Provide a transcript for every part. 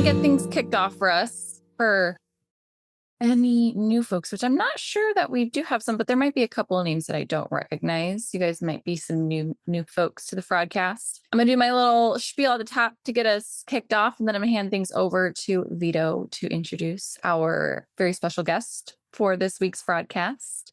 get things kicked off for us for any new folks, which I'm not sure that we do have some, but there might be a couple of names that I don't recognize. You guys might be some new folks to the Fraudcast. I'm gonna do my little spiel at the top to get us kicked off, and then I'm gonna hand things over to Vito to introduce our very special guest for this week's Fraudcast.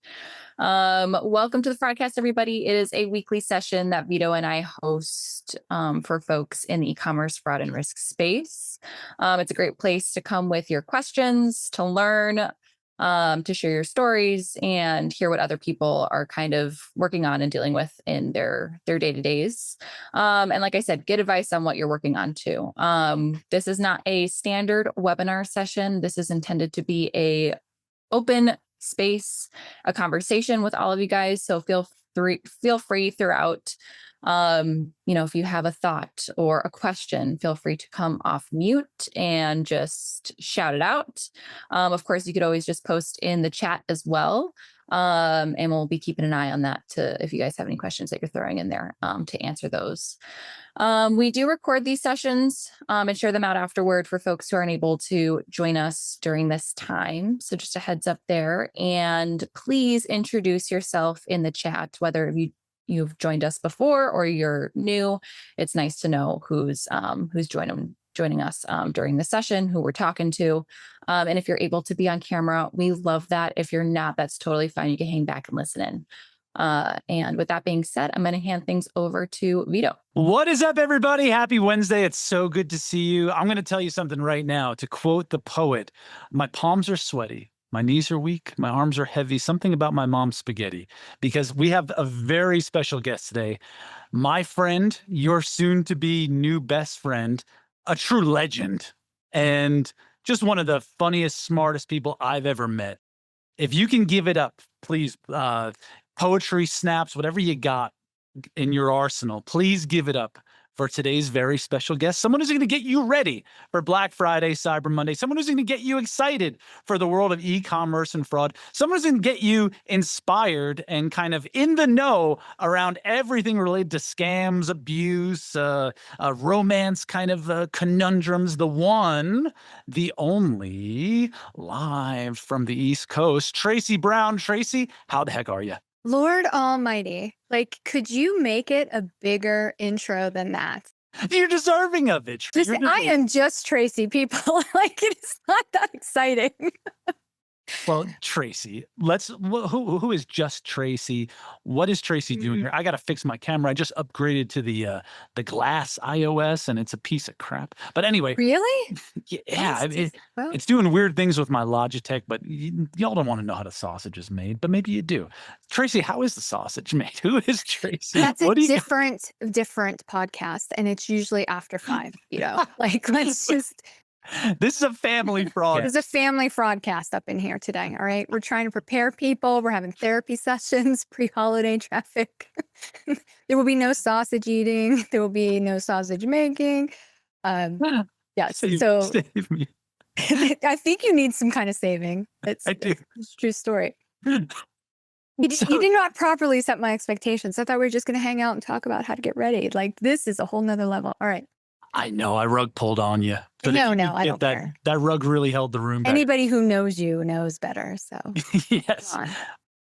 Welcome to the Fraudcast, everybody. It is a weekly session that Vito and I host for folks in the e-commerce fraud and risk space. It's a great place to come with your questions, to learn, to share your stories, and hear what other people are kind of working on and dealing with in their day-to-days. And like I said, get advice on what you're working on too. This is not a standard webinar session. This is intended to be a open space, a conversation with all of you guys. So feel free throughout. If you have a thought or a question, feel free to come off mute and just shout it out. Of course, you could always just post in the chat as well. And we'll be keeping an eye on that if you guys have any questions that you're throwing in there to answer those. We do record these sessions and share them out afterward for folks who aren't able to join us during this time. So just a heads up there. And please introduce yourself in the chat, whether you've joined us before or you're new. It's nice to know who's joining us during the session, who we're talking to. And if you're able to be on camera, we love that. If you're not, that's totally fine. You can hang back and listen in. And with that being said, I'm going to hand things over to Vito. What is up, everybody? Happy Wednesday. It's so good to see you. I'm going to tell you something right now. To quote the poet, my palms are sweaty. My knees are weak. My arms are heavy. Something about my mom's spaghetti, because we have a very special guest today. My friend, your soon to be new best friend, a true legend, and just one of the funniest, smartest people I've ever met. If you can give it up, please, poetry, snaps, whatever you got in your arsenal, please give it up for today's very special guest. Someone who's going to get you ready for Black Friday, Cyber Monday. Someone who's going to get you excited for the world of e-commerce and fraud. Someone who's going to get you inspired and kind of in the know around everything related to scams, abuse, romance kind of conundrums. The one, the only, live from the East Coast, Tracy Brown. Tracy, how the heck are you? Lord Almighty, could you make it a bigger intro than that? You're deserving of it. I am just Tracy, people. It's not that exciting. Well, Tracy, who is just Tracy? What is Tracy doing here? I got to fix my camera. I just upgraded to the glass iOS, and it's a piece of crap. But anyway. Really? Yeah, it's doing weird things with my Logitech, but y'all don't want to know how the sausage is made, but maybe you do. Tracy, how is the sausage made? Who is Tracy? That's a different podcast, and it's usually after 5, let's just... This is a family fraud. This is a family fraudcast up in here today. All right. We're trying to prepare people. We're having therapy sessions, pre-holiday traffic. There will be no sausage eating. There will be no sausage making. Yes. Save me. I think you need some kind of saving. I do. It's a true story. You did not properly set my expectations. I thought we were just going to hang out and talk about how to get ready. This is a whole nother level. All right. I know I rug pulled on you. But no, I don't care. That rug really held the room back. Anybody who knows you knows better. So yes.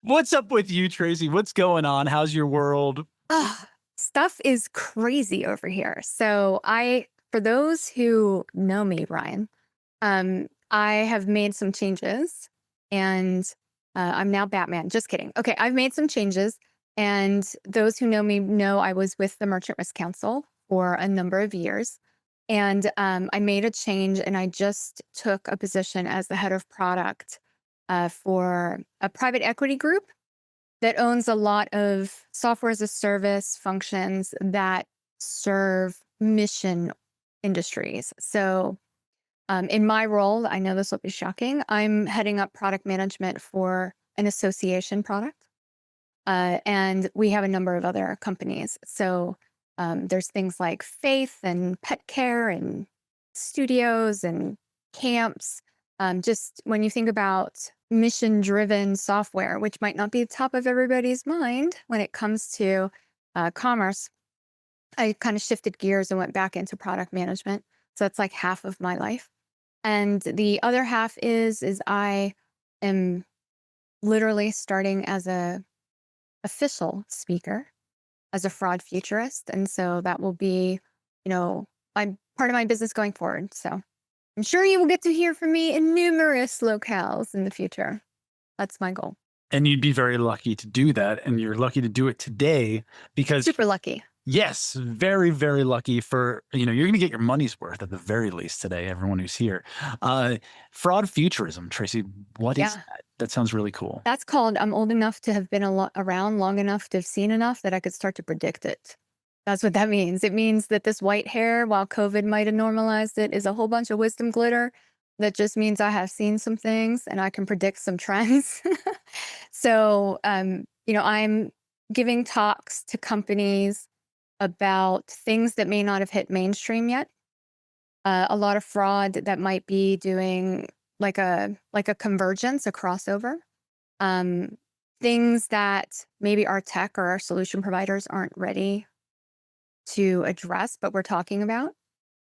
What's up with you, Tracy? What's going on? How's your world? Stuff is crazy over here. So for those who know me, Ryan, I have made some changes, and I'm now Batman. Just kidding. Okay, I've made some changes, and those who know me know I was with the Merchant Risk Council for a number of years. And I made a change, and I just took a position as the head of product for a private equity group that owns a lot of software as a service functions that serve mission industries. So in my role, I know this will be shocking, I'm heading up product management for an association product. And we have a number of other companies. So there's things like faith and pet care and studios and camps. Just when you think about mission-driven software, which might not be the top of everybody's mind when it comes to commerce, I kind of shifted gears and went back into product management. So that's like half of my life. And the other half is I am literally starting as a official speaker, as a fraud futurist. And so that will be, I'm part of my business going forward. So I'm sure you will get to hear from me in numerous locales in the future. That's my goal. And you'd be very lucky to do that. And you're lucky to do it today because Super lucky. yes, very, very lucky for, you're going to get your money's worth at the very least today, everyone who's here. Fraud futurism, Tracy, what is Yeah. that? That sounds really cool. That's called I'm old enough to have been around long enough to have seen enough that I could start to predict it. That's what that means. It means that this white hair, while COVID might have normalized it, is a whole bunch of wisdom glitter. That just means I have seen some things and I can predict some trends. So, I'm giving talks to companies about things that may not have hit mainstream yet. A lot of fraud that might be doing like a convergence, a crossover. Um, Things that maybe our tech or our solution providers aren't ready to address, but we're talking about.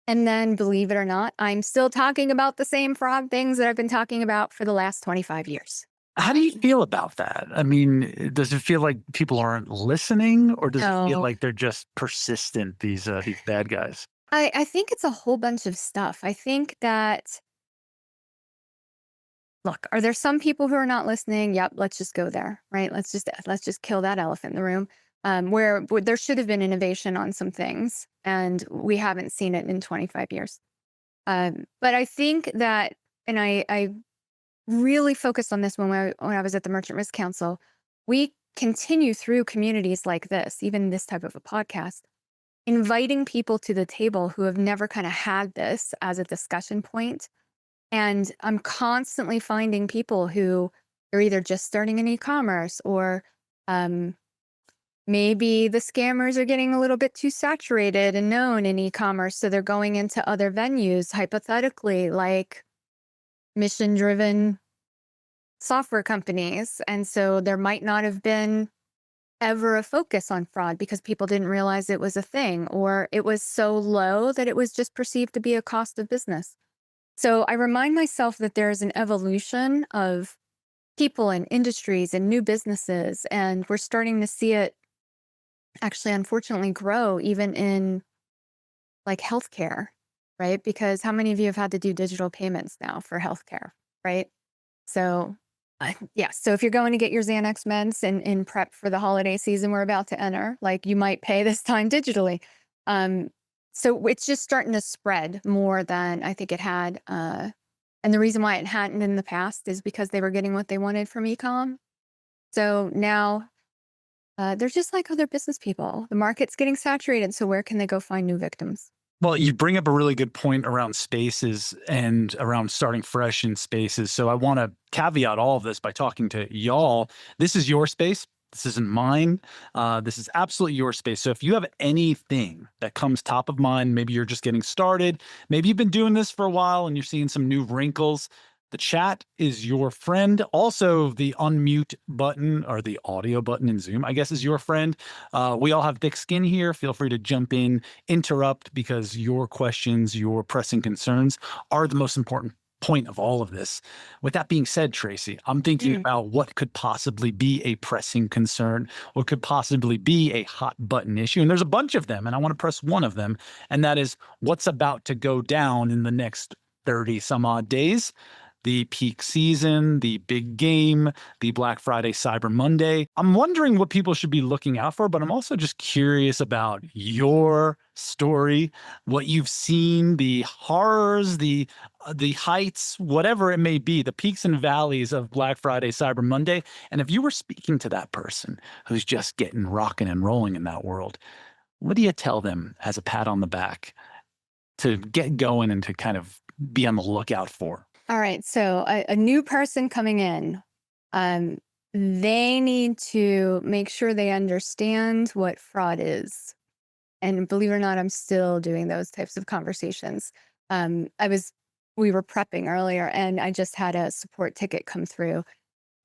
And then, believe it or not, I'm still talking about the same fraud things that I've been talking about for the last 25 years. How do you feel about that? I mean, does it feel like people aren't listening, or does it feel So like they're just persistent, these bad guys? I think it's a whole bunch of stuff. I think that, look, are there some people who are not listening? Yep, let's just go there, right? Let's just kill that elephant in the room. Where there should have been innovation on some things, and we haven't seen it in 25 years. But I think that, and I really focused on this when I was at the Merchant Risk Council. We continue through communities like this, even this type of a podcast, inviting people to the table who have never kind of had this as a discussion point. And I'm constantly finding people who are either just starting in e-commerce or um, maybe the scammers are getting a little bit too saturated and known in e-commerce. So they're going into other venues, hypothetically, like mission driven software companies. And so there might not have been ever a focus on fraud because people didn't realize it was a thing, or it was so low that it was just perceived to be a cost of business. So I remind myself that there is an evolution of people and industries and new businesses. And we're starting to see it actually, unfortunately, grow even in like healthcare, right? Because how many of you have had to do digital payments now for healthcare, right? So, yeah. So if you're going to get your Xanax meds in prep for the holiday season we're about to enter, like you might pay this time digitally. Um, so it's just starting to spread more than I think it had. And the reason why it hadn't in the past is because they were getting what they wanted from ecom. So now they're just like other business people. The market's getting saturated. So where can they go find new victims? Well, you bring up a really good point around spaces and around starting fresh in spaces. So I want to caveat all of this by talking to y'all. This is your space. This isn't mine. This is absolutely your space. So if you have anything that comes top of mind, maybe you're just getting started, maybe you've been doing this for a while and you're seeing some new wrinkles, the chat is your friend. Also, the unmute button or the audio button in Zoom, I guess, is your friend. We all have thick skin here. Feel free to jump in, interrupt, because your questions, your pressing concerns are the most important point of all of this. With that being said, Tracy, I'm thinking about what could possibly be a pressing concern, what could possibly be a hot button issue. And there's a bunch of them, and I want to press one of them, and that is what's about to go down in the next 30 some odd days. The peak season, the big game, the Black Friday, Cyber Monday. I'm wondering what people should be looking out for, but I'm also just curious about your story, what you've seen, the horrors, the heights, whatever it may be, the peaks and valleys of Black Friday, Cyber Monday. And if you were speaking to that person who's just getting rocking and rolling in that world, what do you tell them as a pat on the back to get going and to kind of be on the lookout for? All right. So a new person coming in, they need to make sure they understand what fraud is. And believe it or not, I'm still doing those types of conversations. We were prepping earlier and I just had a support ticket come through,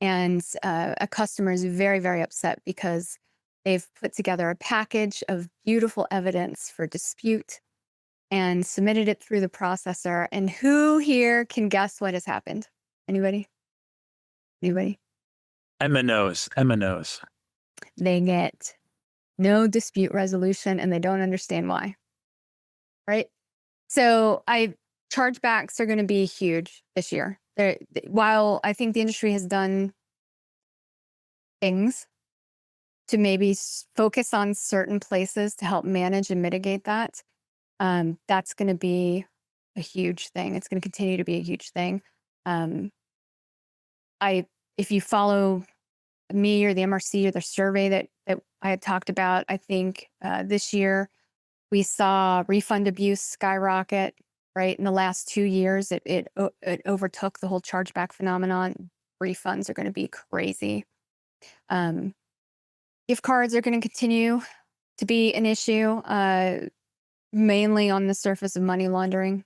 and a customer is very, very upset because they've put together a package of beautiful evidence for dispute. and submitted it through the processor. And who here can guess what has happened? Anybody? Anybody? Emma knows. Emma knows. They get no dispute resolution and they don't understand why. Right? So chargebacks are going to be huge this year. While I think the industry has done things to maybe focus on certain places to help manage and mitigate that, that's going to be a huge thing. It's going to continue to be a huge thing. If you follow me or the MRC or the survey that I had talked about, I think this year we saw refund abuse skyrocket. Right, in the last 2 years, it overtook the whole chargeback phenomenon. Refunds are going to be crazy. Gift cards are going to continue to be an issue, mainly on the surface of money laundering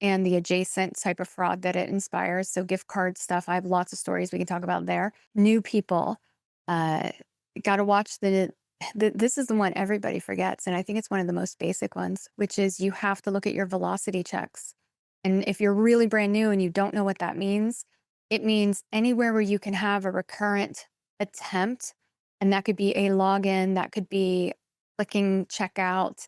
and the adjacent type of fraud that it inspires. So gift card stuff, I have lots of stories we can talk about there. New people, got to watch this is the one everybody forgets. And I think it's one of the most basic ones, which is you have to look at your velocity checks. And if you're really brand new and you don't know what that means, it means anywhere where you can have a recurrent attempt, and that could be a login, that could be clicking checkout,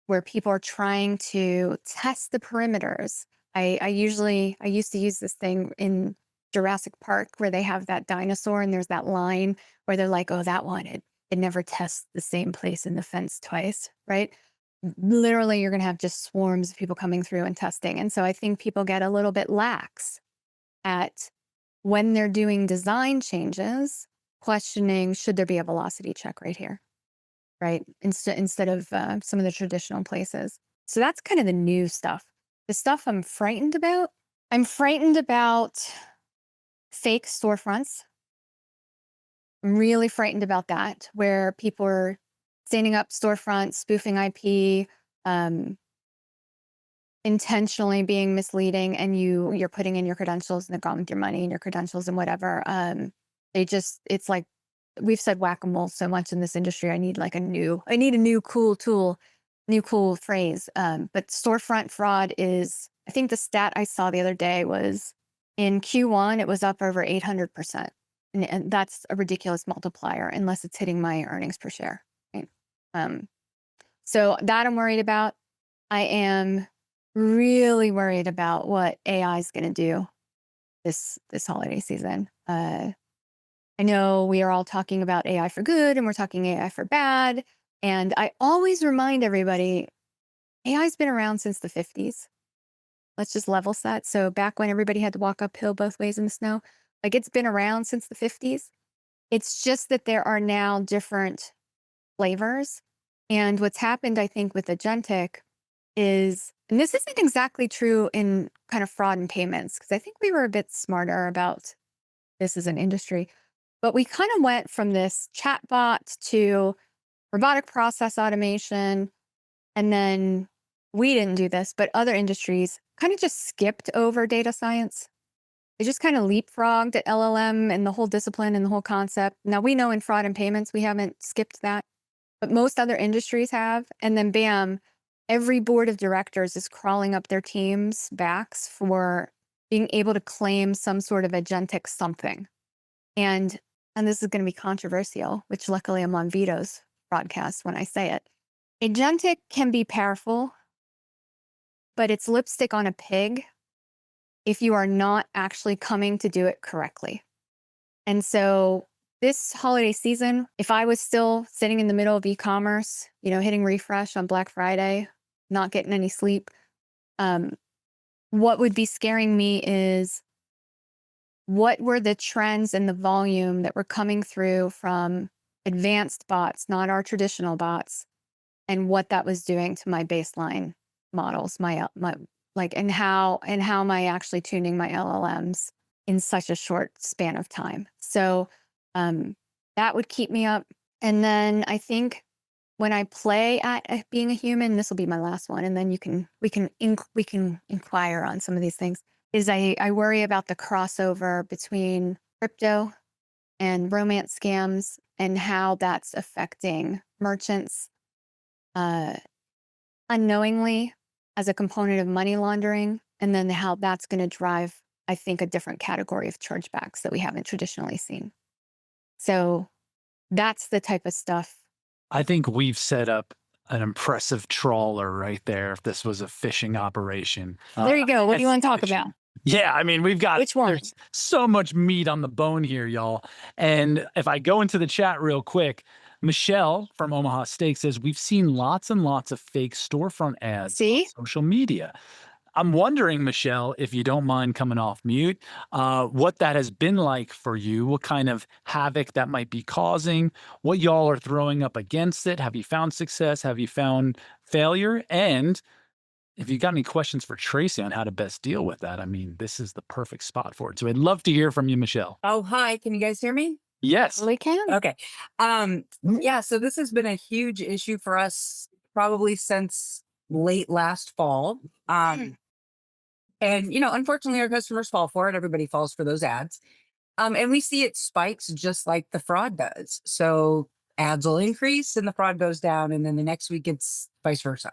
where people are trying to test the perimeters. I used to use this thing in Jurassic Park where they have that dinosaur and there's that line where they're like, oh, that one, it never tests the same place in the fence twice, right? Literally, you're going to have just swarms of people coming through and testing. And so I think people get a little bit lax at when they're doing design changes, questioning, should there be a velocity check right here, right? Instead of some of the traditional places. So that's kind of the new stuff. The stuff I'm frightened about fake storefronts. I'm really frightened about that, where people are standing up storefronts, spoofing IP, intentionally being misleading, and you're putting in your credentials and they're gone with your money and your credentials and whatever. It's like we've said whack-a-mole so much in this industry. I need a new cool tool, new cool phrase. But storefront fraud is, I think the stat I saw the other day was in Q1, it was up over 800%. And that's a ridiculous multiplier unless it's hitting my earnings per share. Right? So that I'm worried about. I am really worried about what AI is going to do this holiday season. I know we are all talking about AI for good and we're talking AI for bad. And I always remind everybody, AI's been around since the 50s. Let's just level set. So back when everybody had to walk uphill both ways in the snow, it's been around since the 50s. It's just that there are now different flavors. And what's happened, I think, with agentic is, and this isn't exactly true in kind of fraud and payments, because I think we were a bit smarter about this as an industry, but we kind of went from this chatbot to robotic process automation. And then we didn't do this, but other industries kind of just skipped over data science. They just kind of leapfrogged at LLM and the whole discipline and the whole concept. Now, we know in fraud and payments, we haven't skipped that, but most other industries have. And then bam, every board of directors is crawling up their team's backs for being able to claim some sort of agentic something. And this is going to be controversial, which luckily I'm on Vito's broadcast when I say it. Agentic can be powerful, but it's lipstick on a pig if you are not actually coming to do it correctly. And so this holiday season, if I was still sitting in the middle of e-commerce, hitting refresh on Black Friday, not getting any sleep, what would be scaring me is what were the trends and the volume that were coming through from advanced bots, not our traditional bots, and what that was doing to my baseline models, and how am I actually tuning my LLMs in such a short span of time. So that would keep me up. And then I think when I play at being a human, this will be my last one, and then we can inquire on some of these things, is I worry about the crossover between crypto and romance scams and how that's affecting merchants. unknowingly as a component of money laundering, and then how that's going to drive, I think, a different category of chargebacks that we haven't traditionally seen. So that's the type of stuff. I think we've set up an impressive trawler right there if this was a fishing operation. There you go. What do you want to talk fishing. about? Yeah, I mean, we've got Which one? there's so much meat on the bone here, y'all. And if I go into the chat real quick, Michelle from Omaha Steak says we've seen lots and lots of fake storefront ads See? on social media. I'm wondering, Michelle, if you don't mind coming off mute, what that has been like for you, what kind of havoc that might be causing, what y'all are throwing up against it. Have you found success? Have you found failure? And if you got any questions for Tracy on how to best deal with that, I mean, this is the perfect spot for it. So I'd love to hear from you, Michelle. Oh, hi. Can you guys hear me? Yes. We can. Okay. Yeah, so this has been a huge issue for us probably since late last fall. And unfortunately our customers fall for it. Everybody falls for those ads. And we see it spikes just like the fraud does. So ads will increase and the fraud goes down, and then the next week it's vice versa.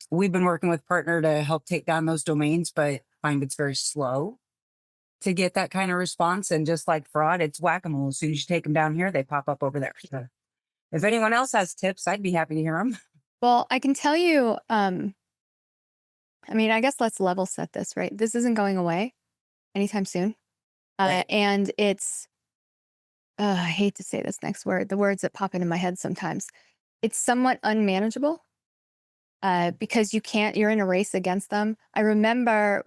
We've been working with partner to help take down those domains, but find it's very slow to get that kind of response. And just like fraud, it's whack-a-mole. As soon as you take them down here, they pop up over there. So if anyone else has tips, I'd be happy to hear them. Well, I can tell you, I mean, I guess let's level set this, right? This isn't going away anytime soon. Right. And it's, I hate to say this next word, the words that pop into my head sometimes. It's somewhat unmanageable because you're in a race against them. I remember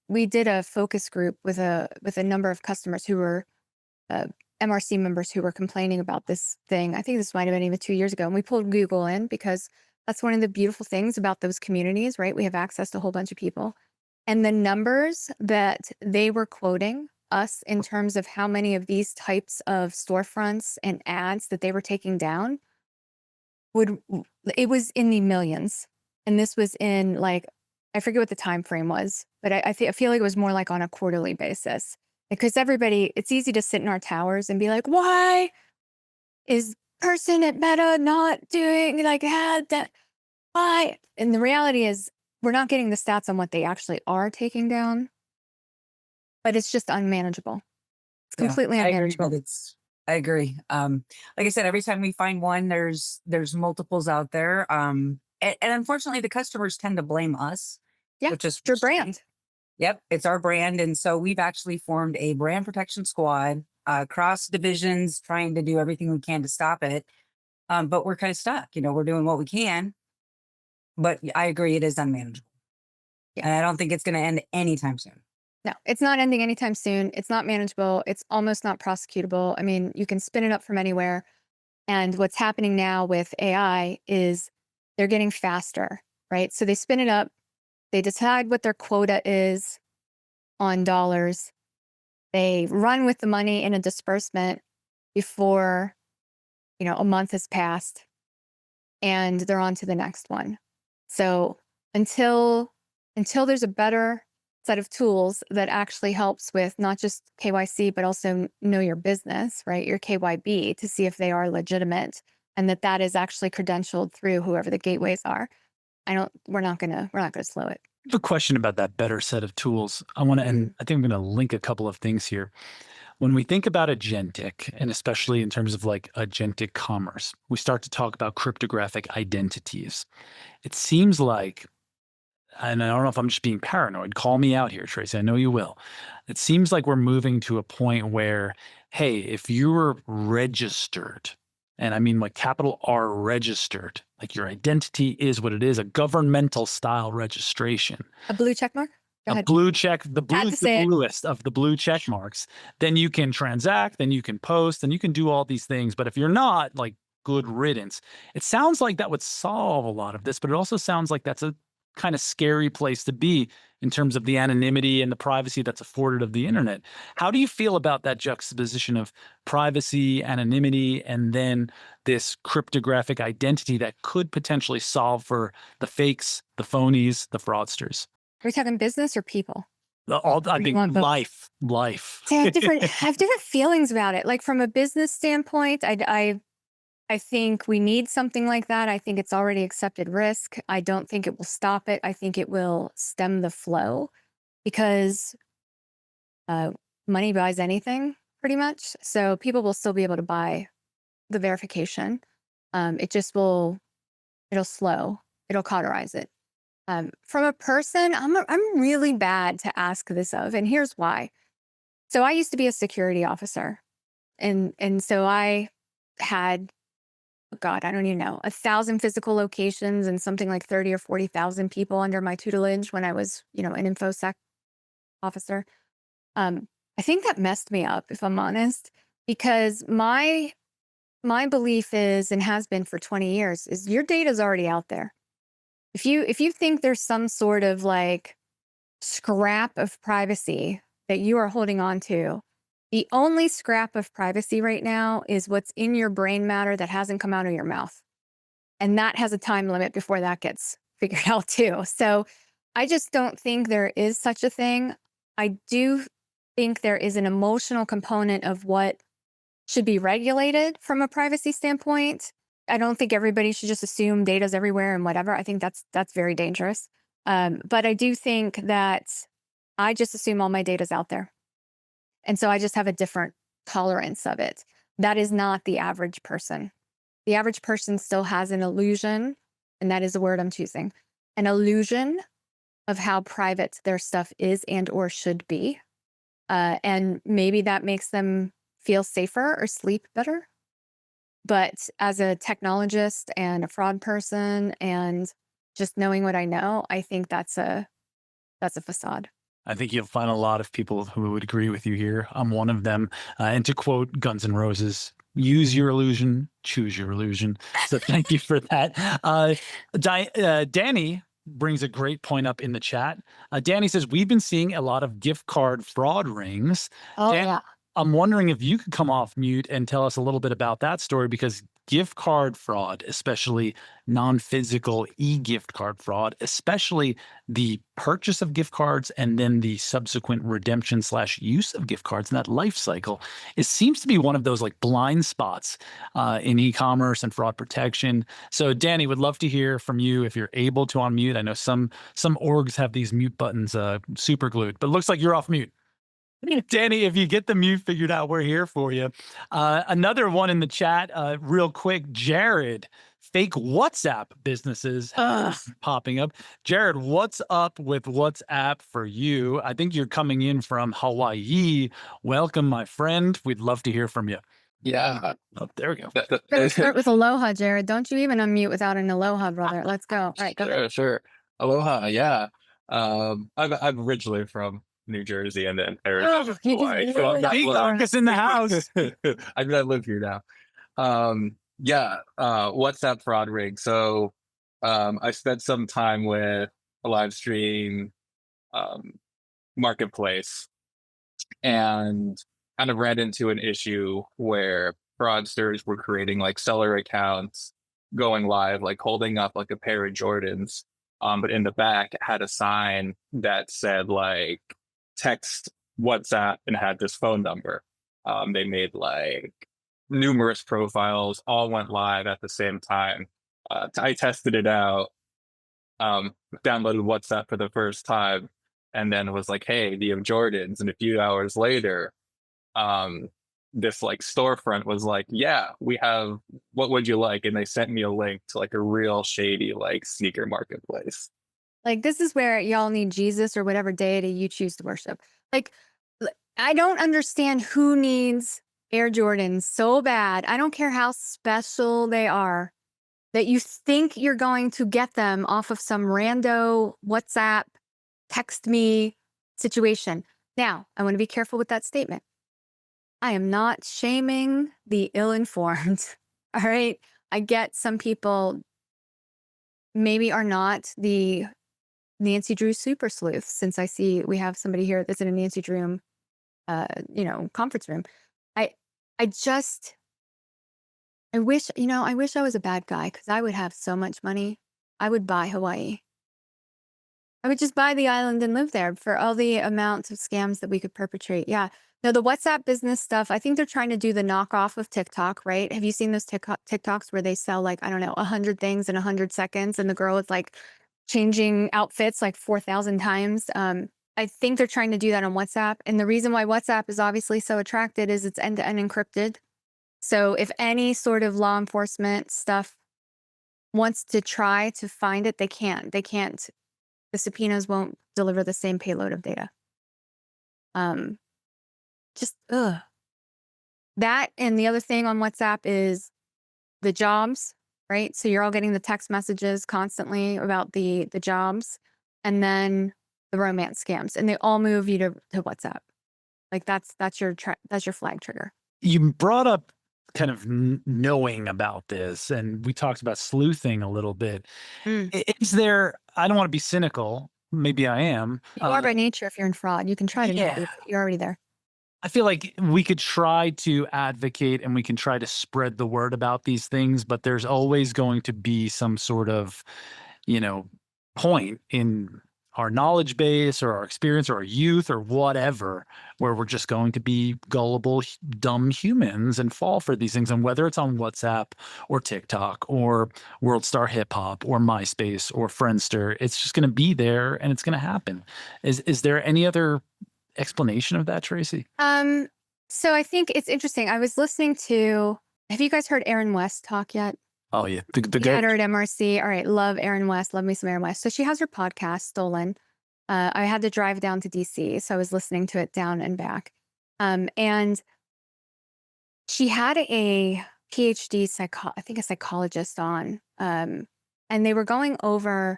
we did a focus group with a number of customers who were MRC members who were complaining about this thing. I think this might have been even 2 years ago. And we pulled Google in because that's one of the beautiful things about those communities, right? We have access to a whole bunch of people. And the numbers that they were quoting us in terms of how many of these types of storefronts and ads that they were taking down, it was in the millions. And this was in, like, I forget what the time frame was, but I feel like it was more like on a quarterly basis. Because it's easy to sit in our towers and be like, why is person at Meta not doing that? Why? And the reality is we're not getting the stats on what they actually are taking down, but it's just unmanageable. It's completely unmanageable. I agree. Like I said, every time we find one, there's multiples out there. And unfortunately the customers tend to blame us. Yeah, which is your brand. Yep, it's our brand. And so we've actually formed a brand protection squad, across divisions, trying to do everything we can to stop it. But we're kind of stuck. We're doing what we can. But I agree, it is unmanageable. Yeah. And I don't think it's going to end anytime soon. No, it's not ending anytime soon. It's not manageable. It's almost not prosecutable. I mean, you can spin it up from anywhere. And what's happening now with AI is they're getting faster, right? So they spin it up. They decide what their quota is on dollars. They run with the money in a disbursement before, a month has passed, and they're on to the next one. So until there's a better set of tools that actually helps with not just KYC, but also know your business, right? Your KYB, to see if they are legitimate and that is actually credentialed through whoever the gateways are. We're not gonna slow it. I have a question about that better set of tools. And I think I'm going to link a couple of things here. When we think about agentic, and especially in terms of like agentic commerce, we start to talk about cryptographic identities. It seems like, and I don't know if I'm just being paranoid, call me out here, Tracy, I know you will. It seems like we're moving to a point where, hey, if you're registered, and I mean like capital R registered, like your identity is what it is, a governmental style registration. A blue check mark? Go ahead. Blue check, the bluest of the blue check marks. Then you can transact, then you can post, and you can do all these things. But if you're not, like, good riddance. It sounds like that would solve a lot of this, but it also sounds like that's a kind of scary place to be in terms of the anonymity and the privacy that's afforded of the internet. How do you feel about that juxtaposition of privacy, anonymity, and then this cryptographic identity that could potentially solve for the fakes, the phonies, the fraudsters? Are we talking business or people? I think life. See, I have different feelings about it. Like from a business standpoint, I think we need something like that. I think it's already accepted risk. I don't think it will stop it. I think it will stem the flow because uh, money buys anything pretty much. So people will still be able to buy the verification. It just will, it'll slow, it'll cauterize it. From a person, I'm really bad to ask this of, and here's why. So I used to be a security officer, and so I had, God, I don't even know, 1,000 physical locations and something like 30 or 40,000 people under my tutelage when I was, an InfoSec officer. I think that messed me up, if I'm honest, because my belief is, and has been for 20 years, is your data's already out there. If you think there's some sort of like scrap of privacy that you are holding on to, the only scrap of privacy right now is what's in your brain matter that hasn't come out of your mouth. And that has a time limit before that gets figured out too. So I just don't think there is such a thing. I do think there is an emotional component of what should be regulated from a privacy standpoint. I don't think everybody should just assume data's everywhere and whatever. I think that's very dangerous. But I do think that I just assume all my data's out there. And so I just have a different tolerance of it. That is not the average person. The average person still has an illusion, and that is the word I'm choosing, an illusion of how private their stuff is and or should be. And maybe that makes them feel safer or sleep better. But as a technologist and a fraud person and just knowing what I know, I think that's a facade. I think you'll find a lot of people who would agree with you here. I'm one of them. And to quote Guns N' Roses, use your illusion, choose your illusion. So thank you for that. Danny brings a great point up in the chat. Danny says, we've been seeing a lot of gift card fraud rings. Oh, Dan, I'm wondering if you could come off mute and tell us a little bit about that story, because gift card fraud, especially non-physical e-gift card fraud, especially the purchase of gift cards and then the subsequent redemption / use of gift cards in that life cycle, it seems to be one of those like blind spots in e-commerce and fraud protection. So Danny, would love to hear from you if you're able to unmute. I know some orgs have these mute buttons super glued, but it looks like you're off mute. Danny, if you get the mute figured out, we're here for you. Another one in the chat, real quick, Jared, fake WhatsApp businesses popping up. Jared, what's up with WhatsApp for you? I think you're coming in from Hawaii. Welcome, my friend. We'd love to hear from you. Yeah. Oh, there we go. Let's start with aloha, Jared. Don't you even unmute without an aloha, brother. Let's go. All right, go ahead. Sure. Aloha. Yeah. I'm originally from New Jersey and then Hawaii. So I'm not Hey, Marcus in the house. I live here now. WhatsApp fraud ring. So I spent some time with a live stream marketplace and kind of ran into an issue where fraudsters were creating like seller accounts, going live, like holding up like a pair of Jordans. But in the back it had a sign that said like text WhatsApp and had this phone number. They made like numerous profiles, all went live at the same time. I tested it out, downloaded WhatsApp for the first time, and then was like, hey, do you have Jordans? And a few hours later, this like storefront was like, yeah, we have, what would you like? And they sent me a link to like a real shady like sneaker marketplace. Like, this is where y'all need Jesus or whatever deity you choose to worship. Like, I don't understand who needs Air Jordans so bad. I don't care how special they are, that you think you're going to get them off of some rando WhatsApp, text me situation. Now, I want to be careful with that statement. I am not shaming the ill-informed. All right. I get some people maybe are not the Nancy Drew super sleuths, since I see we have somebody here that's in a Nancy Drew conference room. I wish I was a bad guy, because I would have so much money. I would buy Hawaii. I would just buy the island and live there for all the amounts of scams that we could perpetrate. Yeah. No, the WhatsApp business stuff, I think they're trying to do the knockoff of TikTok, right? Have you seen those TikToks where they sell like, I don't know, 100 things in 100 seconds and the girl is like changing outfits like 4,000 times? I think they're trying to do that on WhatsApp. And the reason why WhatsApp is obviously so attracted is it's end-to-end encrypted. So if any sort of law enforcement stuff wants to try to find it, they can't. They can't. The subpoenas won't deliver the same payload of data. Just ugh. That, and the other thing on WhatsApp is the jobs, right? So you're all getting the text messages constantly about the jobs, and then the romance scams, and they all move you to WhatsApp. Like that's your flag trigger. You brought up kind of knowing about this, and we talked about sleuthing a little bit. Is there, I don't want to be cynical, maybe I am. You are by nature if you're in fraud. You can try to know, Yeah. you're already there. I feel like we could try to advocate and we can try to spread the word about these things, but there's always going to be some sort of, point in our knowledge base or our experience or our youth or whatever, where we're just going to be gullible, dumb humans and fall for these things. And whether it's on WhatsApp or TikTok or World Star Hip Hop or MySpace or Friendster, it's just going to be there and it's going to happen. Is there any other explanation of that, Tracy? So I think it's interesting. I was listening to, have you guys heard Erin West talk yet? Oh yeah. The Had her at MRC. All right. Love Erin West. Love me some Erin West. So she has her podcast, Stolen. I had to drive down to DC. So I was listening to it down and back. And she had a PhD I think a psychologist on. And they were going over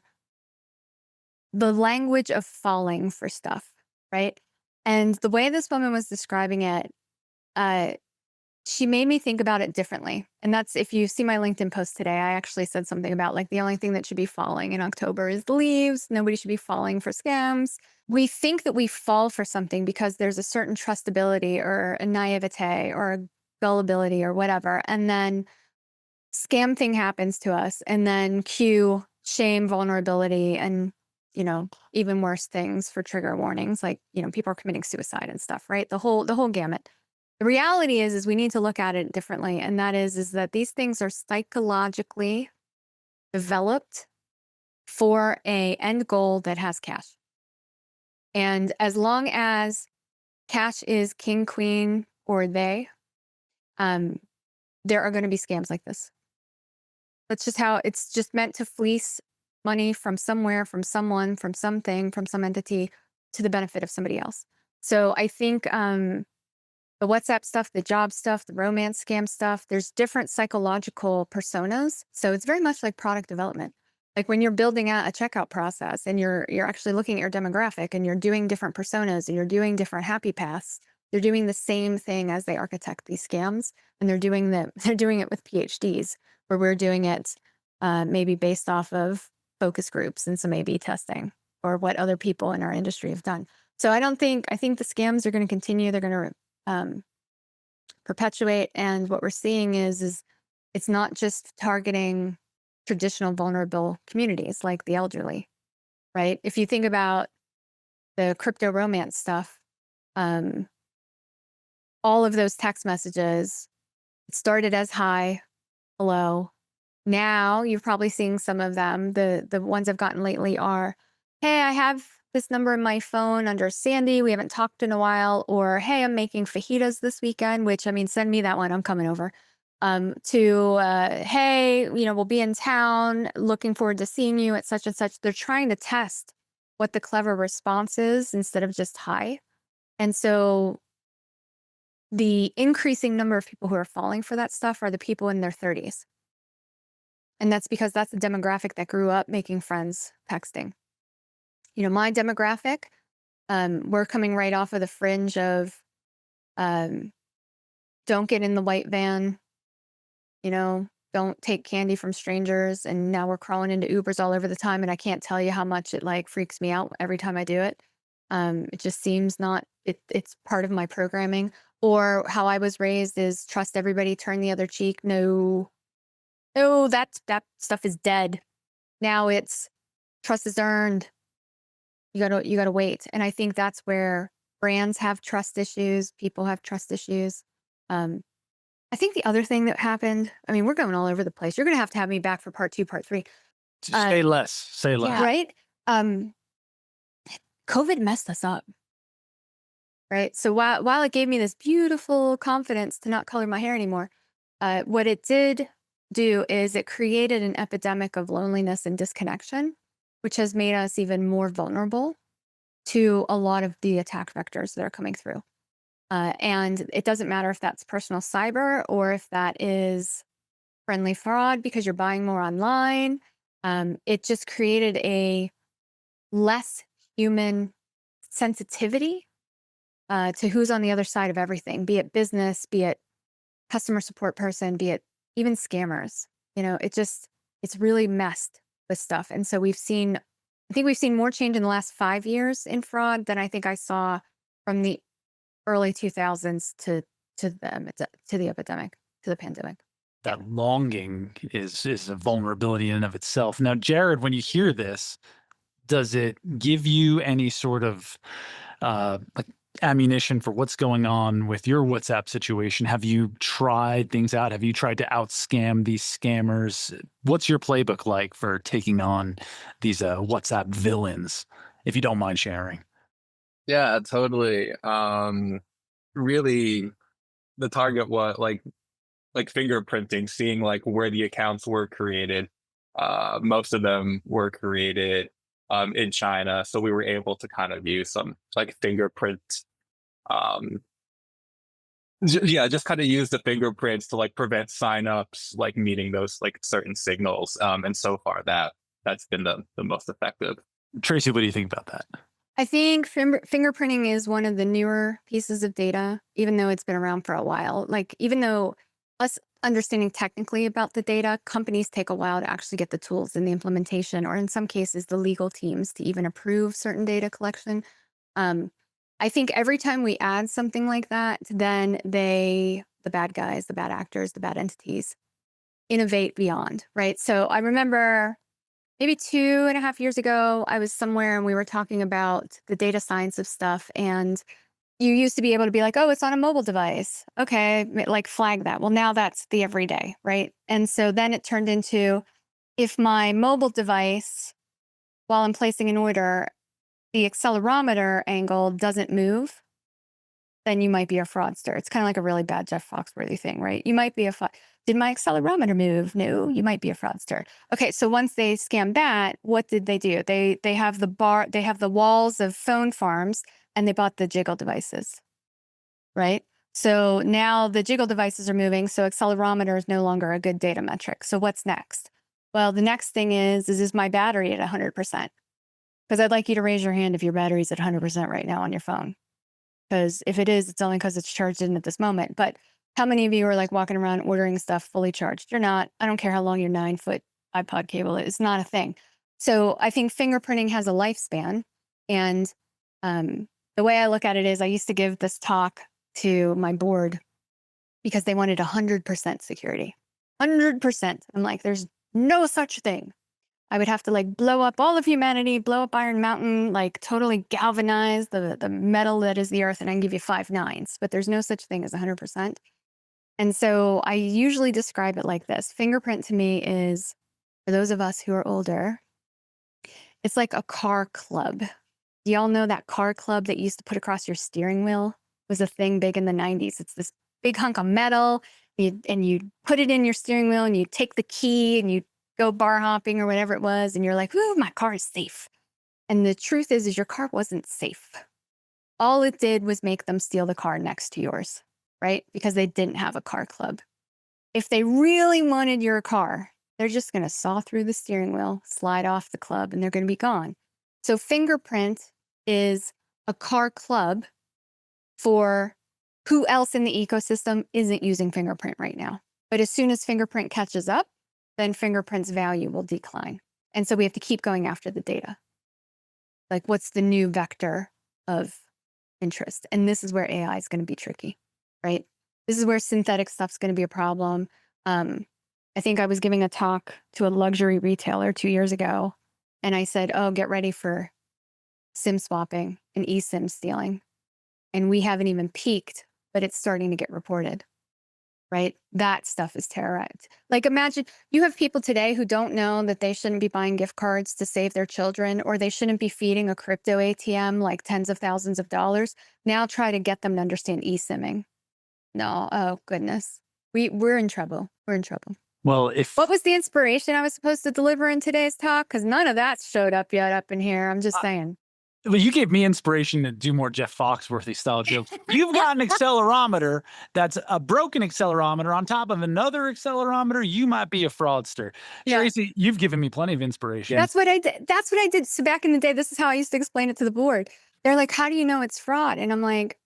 the language of falling for stuff, right? And the way this woman was describing it, she made me think about it differently. And that's, if you see my LinkedIn post today, I actually said something about like the only thing that should be falling in October is the leaves. Nobody should be falling for scams. We think that we fall for something because there's a certain trustability or a naivete or a gullibility or whatever. And then scam thing happens to us. And then cue shame, vulnerability, and even worse things for trigger warnings, like, people are committing suicide and stuff, right? The whole gamut. The reality is we need to look at it differently. And that is that these things are psychologically developed for a end goal that has cash. And as long as cash is king, queen, or they, there are going to be scams like this. That's just how it's just meant to fleece money from somewhere, from someone, from something, from some entity to the benefit of somebody else. So I think the WhatsApp stuff, the job stuff, the romance scam stuff, there's different psychological personas. So it's very much like product development. Like when you're building out a checkout process and you're actually looking at your demographic and you're doing different personas and you're doing different happy paths, they're doing the same thing as they architect these scams, and they're doing it with PhDs, where we're doing it maybe based off of focus groups and some A/B testing or what other people in our industry have done. So I think the scams are going to continue. They're going to perpetuate. And what we're seeing is it's not just targeting traditional vulnerable communities like the elderly, right? If you think about the crypto romance stuff, all of those text messages started as hi, hello. Now you're probably seeing some of them. The ones I've gotten lately are, hey, I have this number in my phone under Sandy. We haven't talked in a while. Or, hey, I'm making fajitas this weekend, which, I mean, send me that one. I'm coming over. Hey, we'll be in town. Looking forward to seeing you at such and such. They're trying to test what the clever response is instead of just hi. And so the increasing number of people who are falling for that stuff are the people in their 30s. And that's because that's the demographic that grew up making friends texting. My demographic, we're coming right off of the fringe of don't get in the white van, don't take candy from strangers. And now we're crawling into Ubers all over the time. And I can't tell you how much it like freaks me out every time I do it. It just seems it's part of my programming. Or how I was raised is trust everybody, turn the other cheek. No, that stuff is dead. Now it's trust is earned. You gotta wait. And I think that's where brands have trust issues, people have trust issues. Um, I think the other thing that happened, I mean, we're going all over the place. You're gonna have to have me back for part 2, part 3. Say less. Say less. Yeah. Right? COVID messed us up. Right. So while it gave me this beautiful confidence to not color my hair anymore, what it did do is it created an epidemic of loneliness and disconnection, which has made us even more vulnerable to a lot of the attack vectors that are coming through. And it doesn't matter if that's personal cyber or if that is friendly fraud because you're buying more online. It just created a less human sensitivity to who's on the other side of everything, be it business, be it customer support person, be it even scammers. It's really messed with stuff. And so I think we've seen more change in the last 5 years in fraud than I think I saw from the early 2000s to the epidemic, to the pandemic. That longing is a vulnerability in and of itself. Now, Jared, when you hear this, does it give you any sort of like ammunition for what's going on with your WhatsApp situation? Have you tried things out? Have you tried to out scam these scammers? What's your playbook like for taking on these WhatsApp villains, if you don't mind sharing? Yeah, totally. Really, the target was like fingerprinting, seeing like where the accounts were created. Most of them were created in China, so we were able to kind of use some like fingerprint. Just kind of use the fingerprints to like prevent signups, like meeting those like certain signals. And so far that's been the most effective. Tracy, what do you think about that? I think fingerprinting is one of the newer pieces of data, even though it's been around for a while. Like, even though us understanding technically about the data, companies take a while to actually get the tools and the implementation, or in some cases, the legal teams to even approve certain data collection. I think every time we add something like that, then the bad guys, the bad actors, the bad entities innovate beyond, right? So I remember maybe 2.5 years ago, I was somewhere and we were talking about the data science of stuff. And you used to be able to be like, oh, it's on a mobile device. Okay, like flag that. Well, now that's the everyday, right? And so then it turned into, if my mobile device, while I'm placing an order, the accelerometer angle doesn't move, then you might be a fraudster. It's kind of like a really bad Jeff Foxworthy thing, right? You might be did my accelerometer move? No, you might be a fraudster. Okay, so once they scammed that, what did they do? They have the walls of phone farms, and they bought the jiggle devices, right? So now the jiggle devices are moving, so accelerometer is no longer a good data metric. So what's next? Well, the next thing is my battery at 100%? Because I'd like you to raise your hand if your battery's at 100% right now on your phone. Because if it is, it's only because it's charged in at this moment. But how many of you are like walking around ordering stuff fully charged? You're not. I don't care how long your 9-foot iPod cable is. It's not a thing. So I think fingerprinting has a lifespan. And the way I look at it is, I used to give this talk to my board because they wanted 100% security. 100%. I'm like, there's no such thing. I would have to like blow up all of humanity, blow up Iron Mountain, like totally galvanize the metal that is the earth, and I can give you 5 nines. But there's no such thing as 100%. And so I usually describe it like this. Fingerprint to me is, for those of us who are older, it's like a car club. Do y'all know that car club that you used to put across your steering wheel was a thing big in the 90s? It's this big hunk of metal, and you put it in your steering wheel, and you take the key, and you go bar hopping or whatever it was, and you're like, ooh, my car is safe. And the truth is your car wasn't safe. All it did was make them steal the car next to yours, right? Because they didn't have a car club. If they really wanted your car, they're just going to saw through the steering wheel, slide off the club, and they're going to be gone. So fingerprint is a car club for who else in the ecosystem isn't using fingerprint right now. But as soon as fingerprint catches up, then fingerprint's value will decline. And so we have to keep going after the data. Like, what's the new vector of interest? And this is where AI is going to be tricky, right? This is where synthetic stuff's going to be a problem. I think I was giving a talk to a luxury retailer 2 years ago, and I said, oh, get ready for SIM swapping and eSIM stealing. And we haven't even peaked, but it's starting to get reported, right? That stuff is terrorized. Like imagine you have people today who don't know that they shouldn't be buying gift cards to save their children, or they shouldn't be feeding a crypto ATM like tens of thousands of dollars. Now try to get them to understand eSIMing. No, oh goodness. We're in trouble. We're in trouble. Well, if What was the inspiration I was supposed to deliver in today's talk? Because none of that showed up yet up in here. I'm just saying. well, you gave me inspiration to do more Jeff Foxworthy style jokes. You've got an accelerometer that's a broken accelerometer on top of another accelerometer. You might be a fraudster. Yeah. Tracy, you've given me plenty of inspiration. That's what I did. That's what I did. So back in the day, this is how I used to explain it to the board. They're like, how do you know it's fraud? And I'm like,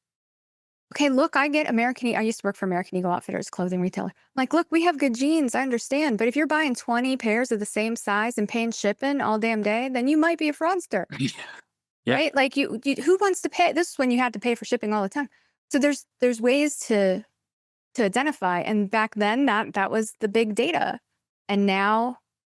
okay, look, I get I used to work for American Eagle Outfitters, clothing retailer. I'm like, look, we have good jeans. I understand. But if you're buying 20 pairs of the same size and paying shipping all damn day, then you might be a fraudster. Yeah. Right? Like you, who wants to pay? This is when you had to pay for shipping all the time. So there's ways to identify. And back then that was the big data. And now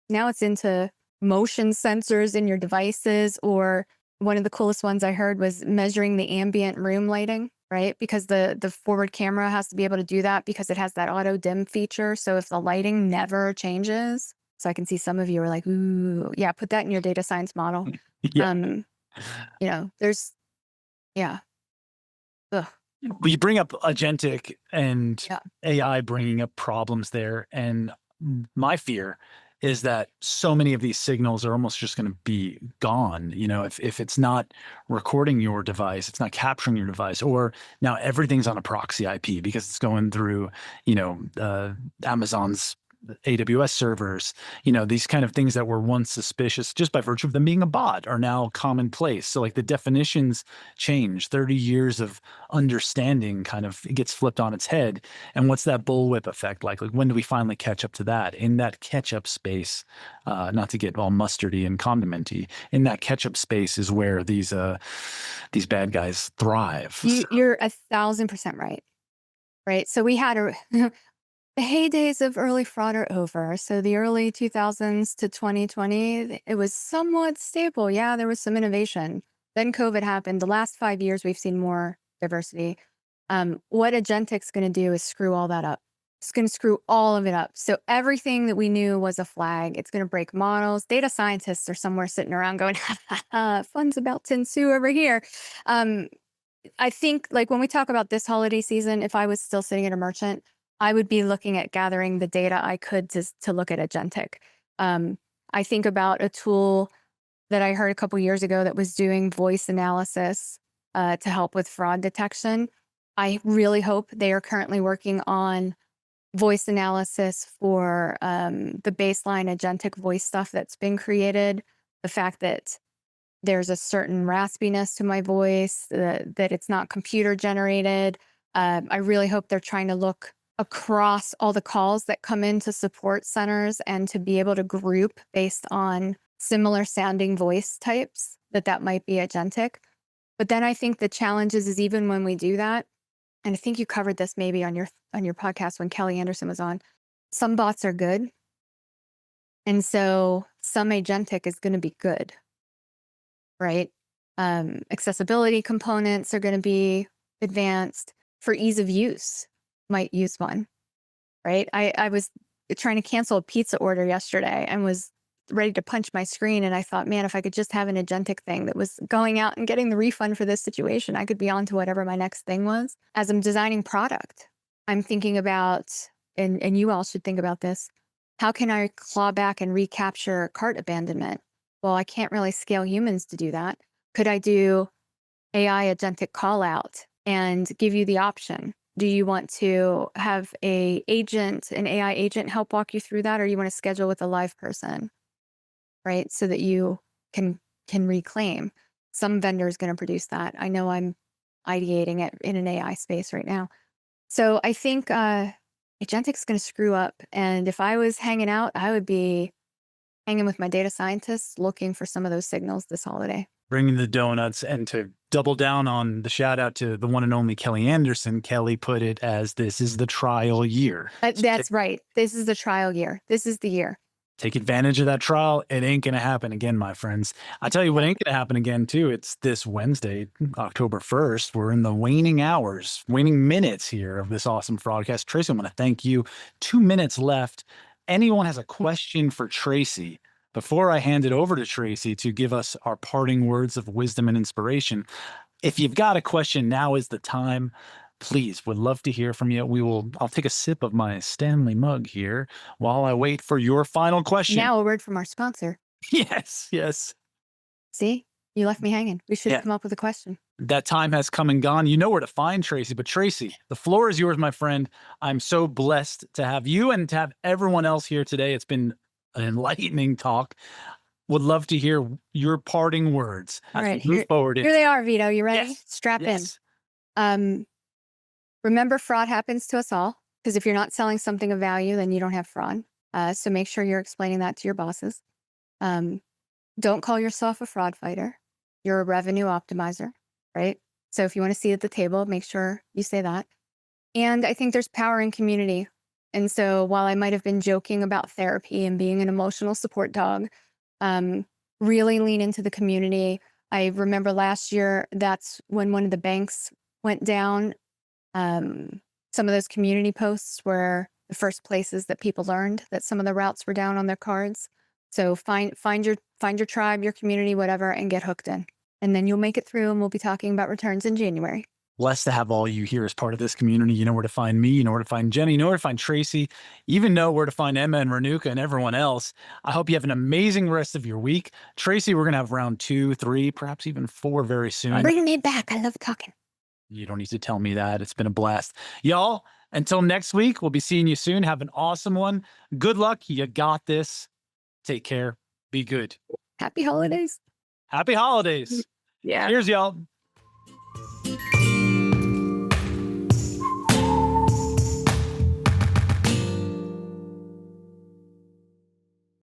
it's into motion sensors in your devices, or one of the coolest ones I heard was measuring the ambient room lighting, right? Because the forward camera has to be able to do that because it has that auto dim feature. So if the lighting never changes, so I can see some of you are like, ooh, yeah, put that in your data science model. Yeah. You know, there's, yeah. Ugh. Well, you bring up agentic and Yeah. AI bringing up problems there. And my fear is that so many of these signals are almost just going to be gone. You know, if it's not recording your device, it's not capturing your device, or now everything's on a proxy IP because it's going through, you know, Amazon's AWS servers, you know, these kind of things that were once suspicious just by virtue of them being a bot are now commonplace. So like the definitions change. 30 years of understanding kind of gets flipped on its head. And what's that bullwhip effect like? Like when do we finally catch up to that? In that catch-up space, not to get all mustardy and condimenty, in that catch-up space is where these bad guys thrive. You're 1,000% right. Right. So we had the heydays of early fraud are over. So the early 2000s to 2020, it was somewhat stable. Yeah, there was some innovation. Then COVID happened. The last 5 years, we've seen more diversity. What agentic's going to do is screw all that up. It's going to screw all of it up. So everything that we knew was a flag, it's going to break models. Data scientists are somewhere sitting around going, fun's about to ensue over here. I think like when we talk about this holiday season, if I was still sitting at a merchant, I would be looking at gathering the data I could to look at agentic. I think about a tool that I heard a couple years ago that was doing voice analysis to help with fraud detection. I really hope they are currently working on voice analysis for the baseline agentic voice stuff that's been created. The fact that there's a certain raspiness to my voice, that it's not computer generated. I really hope they're trying to look across all the calls that come into support centers and to be able to group based on similar sounding voice types that might be agentic. But then I think the challenge is even when we do that, and I think you covered this maybe on your podcast when Kelly Anderson was on, some bots are good. And so some agentic is going to be good, right? Accessibility components are going to be advanced. For ease of use, might use one, right? I was trying to cancel a pizza order yesterday and was ready to punch my screen. And I thought, man, if I could just have an agentic thing that was going out and getting the refund for this situation, I could be on to whatever my next thing was. As I'm designing product, I'm thinking about, and you all should think about this, how can I claw back and recapture cart abandonment? Well, I can't really scale humans to do that. Could I do AI agentic call out and give you the option? Do you want to have an AI agent help walk you through that, or you want to schedule with a live person, right? So that you can reclaim. Some vendor is going to produce that. I know I'm ideating it in an AI space right now. So I think agentic's going to screw up. And if I was hanging out, I would be hanging with my data scientists looking for some of those signals this holiday. Bringing the donuts, and to double down on the shout out to the one and only Kelly Anderson, Kelly put it as this is the trial year. That's right. This is the trial year. This is the year. Take advantage of that trial. It ain't going to happen again, my friends. I tell you what ain't going to happen again, too. It's this Wednesday, October 1st. We're in the waning hours, waning minutes here of this awesome broadcast. Tracy, I want to thank you. 2 minutes left. Anyone has a question for Tracy? Before I hand it over to Tracy to give us our parting words of wisdom and inspiration, if you've got a question, now is the time. Please, would love to hear from you. I'll take a sip of my Stanley mug here while I wait for your final question. Now a word from our sponsor. Yes, yes. See, you left me hanging. We should Yeah. come up with a question. That time has come and gone. You know where to find Tracy, but Tracy, the floor is yours, my friend. I'm so blessed to have you and to have everyone else here today. It's been an enlightening talk. Would love to hear your parting words All as right, we move forward. Here they are, Vito. You ready? Yes. Strap Yes. in. Remember, fraud happens to us all, because if you're not selling something of value, then you don't have fraud. So make sure you're explaining that to your bosses. Don't call yourself a fraud fighter. You're a revenue optimizer, right? So if you want to sit at the table, make sure you say that. And I think there's power in community. And so while I might have been joking about therapy and being an emotional support dog, really lean into the community. I remember last year, that's when one of the banks went down. Some of those community posts were the first places that people learned that some of the routes were down on their cards. So find your tribe, your community, whatever, and get hooked in. And then you'll make it through, and we'll be talking about returns in January. Blessed to have all you here as part of this community. You know where to find me. You know where to find Jenny. You know where to find Tracy. You even know where to find Emma and Renuka and everyone else. I hope you have an amazing rest of your week. Tracy, we're going to have round 2, 3, perhaps even 4 very soon. Bring me back. I love talking. You don't need to tell me that. It's been a blast. Y'all, until next week, we'll be seeing you soon. Have an awesome one. Good luck. You got this. Take care. Be good. Happy holidays. Happy holidays. Yeah. Cheers, y'all.